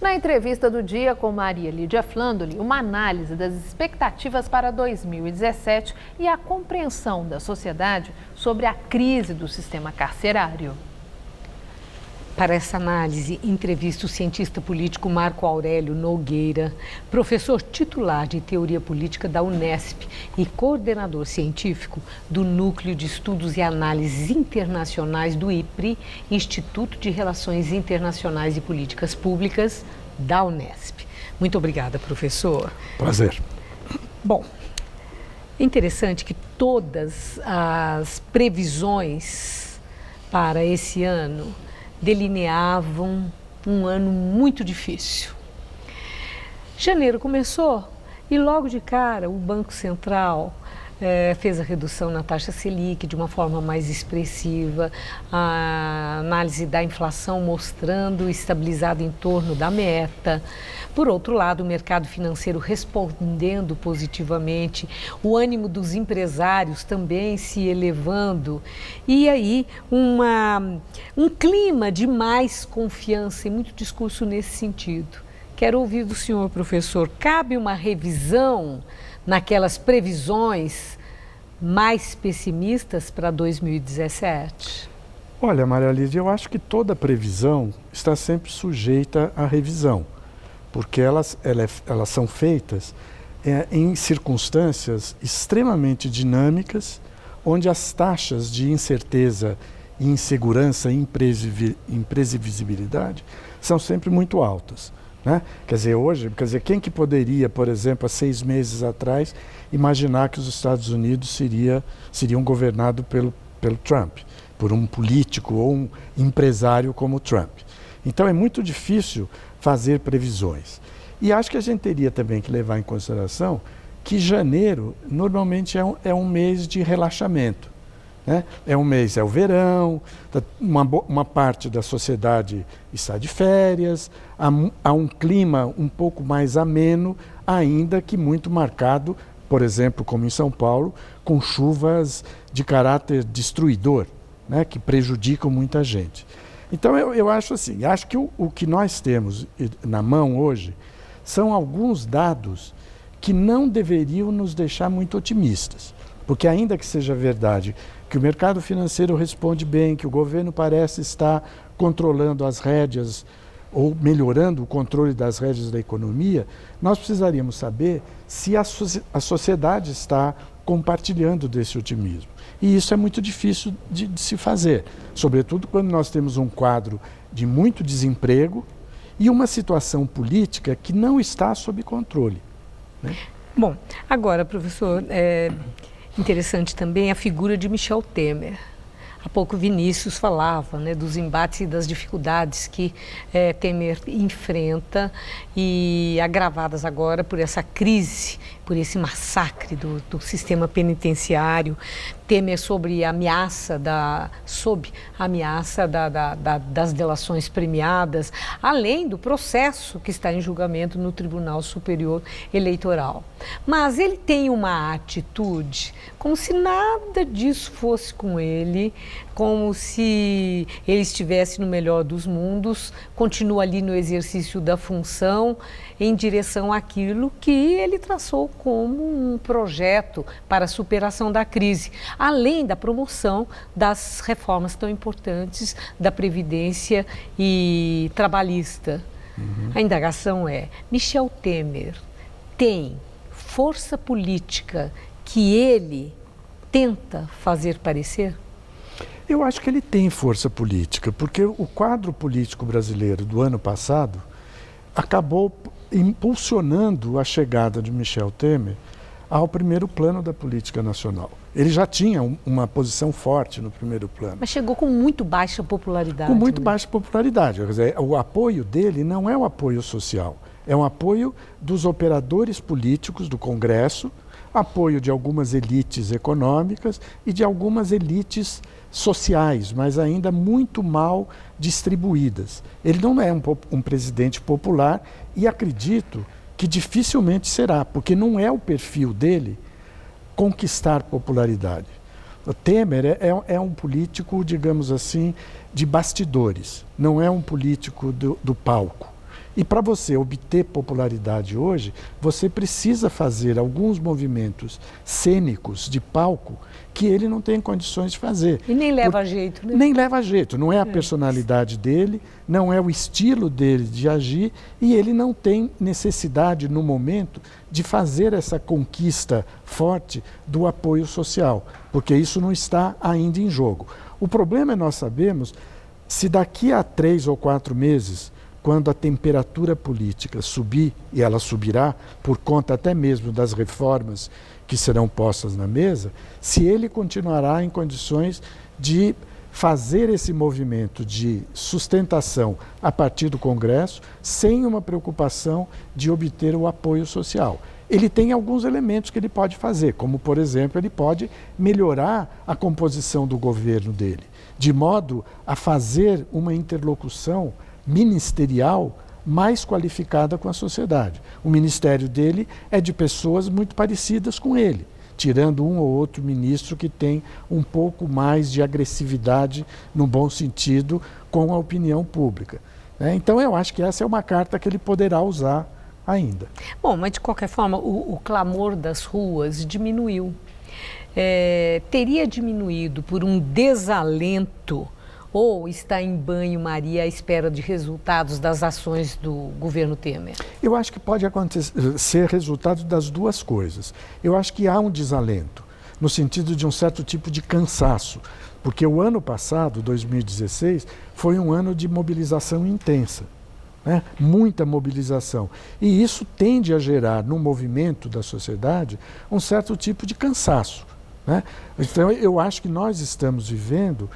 Na entrevista do dia com Maria Lídia Flandoli, uma análise das expectativas para 2017 e a compreensão da sociedade sobre a crise do sistema carcerário. Para essa análise, entrevista o cientista político Marco Aurélio Nogueira, professor titular de Teoria Política da Unesp e coordenador científico do Núcleo de Estudos e Análises Internacionais do IPRI, Instituto de Relações Internacionais e Políticas Públicas da Unesp. Muito obrigada, professor. Prazer. Bom, é interessante que todas as previsões para esse ano delineavam um ano muito difícil. Janeiro começou e logo de cara o Banco Central fez a redução na taxa Selic de uma forma mais expressiva, a análise da inflação mostrando estabilizado em torno da meta. Por outro lado, o mercado financeiro respondendo positivamente, o ânimo dos empresários também se elevando e aí um clima de mais confiança e muito discurso nesse sentido. Quero ouvir do senhor, professor, cabe uma revisão naquelas previsões mais pessimistas para 2017? Olha, Maria Lídia, eu acho que toda previsão está sempre sujeita à revisão, porque elas são feitas em circunstâncias extremamente dinâmicas, onde as taxas de incerteza, insegurança e imprevisibilidade são sempre muito altas. Né? Quer dizer, quem que poderia, por exemplo, há 6 meses atrás, imaginar que os Estados Unidos seriam governados pelo Trump, por um político ou um empresário como o Trump? Então é muito difícil fazer previsões. E acho que a gente teria também que levar em consideração que janeiro normalmente é um mês de relaxamento. Né? É o verão, uma parte da sociedade está de férias, há um clima um pouco mais ameno, ainda que muito marcado, por exemplo, como em São Paulo, com chuvas de caráter destruidor, né? Que prejudicam muita gente. Então eu acho assim, acho que o que nós temos na mão hoje são alguns dados que não deveriam nos deixar muito otimistas, porque ainda que seja verdade que o mercado financeiro responde bem, que o governo parece estar controlando as rédeas ou melhorando o controle das rédeas da economia, nós precisaríamos saber se a sociedade está compartilhando desse otimismo. E isso é muito difícil de se fazer, sobretudo quando nós temos um quadro de muito desemprego e uma situação política que não está sob controle. Né? Bom, agora, professor, interessante também a figura de Michel Temer. Há pouco Vinícius falava, né, dos embates e das dificuldades que Temer enfrenta e agravadas agora por essa crise, por esse massacre do sistema penitenciário. Temer sob a ameaça das delações premiadas, além do processo que está em julgamento no Tribunal Superior Eleitoral. Mas ele tem uma atitude como se nada disso fosse com ele, como se ele estivesse no melhor dos mundos, continua ali no exercício da função em direção àquilo que ele traçou como um projeto para a superação da crise, além da promoção das reformas tão importantes da Previdência e trabalhista. A indagação é, Michel Temer tem força política que ele tenta fazer parecer? Eu acho que ele tem força política, porque o quadro político brasileiro do ano passado acabou impulsionando a chegada de Michel Temer ao primeiro plano da política nacional. Ele já tinha uma posição forte no primeiro plano. Mas chegou com muito baixa popularidade. Com muito baixa popularidade. Quer dizer, o apoio dele não é um apoio social, é um apoio dos operadores políticos do Congresso, apoio de algumas elites econômicas e de algumas elites sociais, mas ainda muito mal distribuídas. Ele não é um presidente popular e acredito que dificilmente será, porque não é o perfil dele conquistar popularidade. O Temer é um político, digamos assim, de bastidores, não é um político do palco. E para você obter popularidade hoje, você precisa fazer alguns movimentos cênicos de palco que ele não tem condições de fazer. E nem leva jeito, né? Nem leva jeito. Não é a personalidade dele, não é o estilo dele de agir e ele não tem necessidade no momento de fazer essa conquista forte do apoio social, porque isso não está ainda em jogo. O problema é nós sabemos se daqui a 3 ou 4 meses, quando a temperatura política subir, e ela subirá por conta até mesmo das reformas que serão postas na mesa, se ele continuará em condições de fazer esse movimento de sustentação a partir do Congresso, sem uma preocupação de obter o apoio social. Ele tem alguns elementos que ele pode fazer, como, por exemplo, ele pode melhorar a composição do governo dele, de modo a fazer uma interlocução ministerial mais qualificada com a sociedade. O ministério dele é de pessoas muito parecidas com ele, tirando um ou outro ministro que tem um pouco mais de agressividade, no bom sentido, com a opinião pública. Então eu acho que essa é uma carta que ele poderá usar ainda. Bom, mas de qualquer forma, o clamor das ruas diminuiu. Teria diminuído por um desalento ou está em banho-maria à espera de resultados das ações do governo Temer? Eu acho que pode ser resultado das duas coisas. Eu acho que há um desalento, no sentido de um certo tipo de cansaço, porque o ano passado, 2016, foi um ano de mobilização intensa, né? Muita mobilização. E isso tende a gerar, no movimento da sociedade, um certo tipo de cansaço, né? Então, eu acho que nós estamos vivendo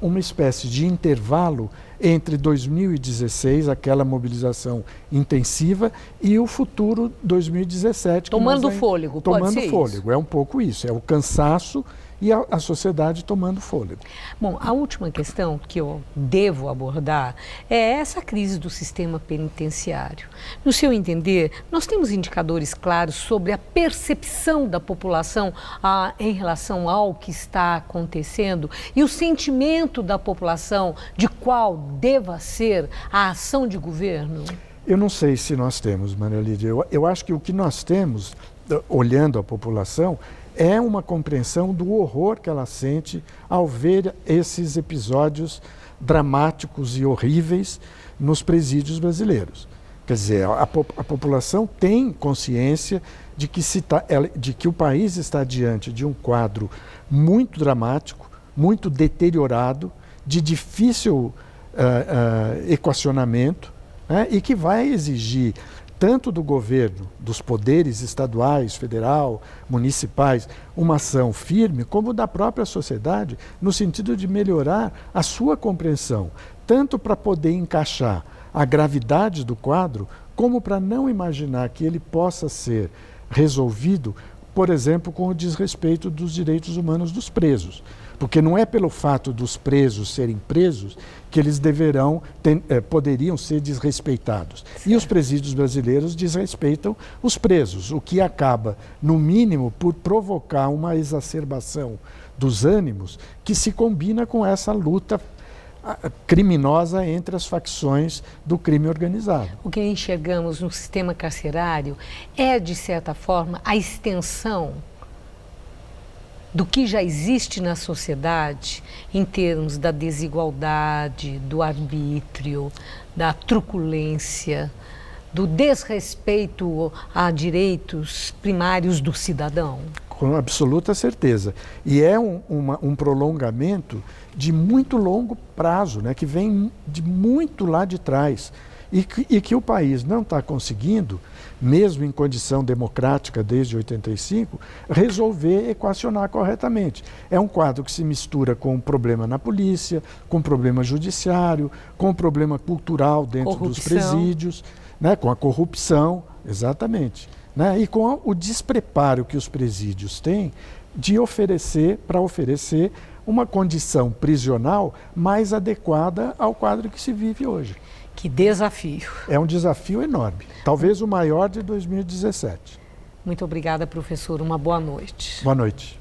uma espécie de intervalo entre 2016, aquela mobilização intensiva, e o futuro 2017. Tomando fôlego, pode ser isso? Tomando fôlego, é um pouco isso, é o cansaço e a sociedade tomando fôlego. Bom, a última questão que eu devo abordar é essa crise do sistema penitenciário. No seu entender, nós temos indicadores claros sobre a percepção da população em relação ao que está acontecendo e o sentimento da população de qual deva ser a ação de governo? Eu não sei se nós temos, Maria Lídia. Eu acho que o que nós temos, olhando a população, é uma compreensão do horror que ela sente ao ver esses episódios dramáticos e horríveis nos presídios brasileiros. Quer dizer, a população tem consciência de que o país está diante de um quadro muito dramático, muito deteriorado, de difícil equacionamento, né, e que vai exigir tanto do governo, dos poderes estaduais, federal, municipais, uma ação firme, como da própria sociedade, no sentido de melhorar a sua compreensão, tanto para poder encaixar a gravidade do quadro, como para não imaginar que ele possa ser resolvido, por exemplo, com o desrespeito dos direitos humanos dos presos. Porque não é pelo fato dos presos serem presos que eles poderiam ser desrespeitados. Certo. E os presídios brasileiros desrespeitam os presos, o que acaba, no mínimo, por provocar uma exacerbação dos ânimos que se combina com essa luta criminosa entre as facções do crime organizado. O que enxergamos no sistema carcerário é, de certa forma, a extensão do que já existe na sociedade em termos da desigualdade, do arbítrio, da truculência, do desrespeito a direitos primários do cidadão? Com absoluta certeza. E é um prolongamento de muito longo prazo, né, que vem de muito lá de trás. E que o país não está conseguindo, mesmo em condição democrática desde 85, resolver equacionar corretamente. É um quadro que se mistura com um problema na polícia, com um problema judiciário, com um problema cultural dentro dos presídios, né, com a corrupção, exatamente, né, e com o despreparo que os presídios têm de oferecer uma condição prisional mais adequada ao quadro que se vive hoje. Que desafio. É um desafio enorme, talvez o maior de 2017. Muito obrigada, professor. Uma boa noite. Boa noite.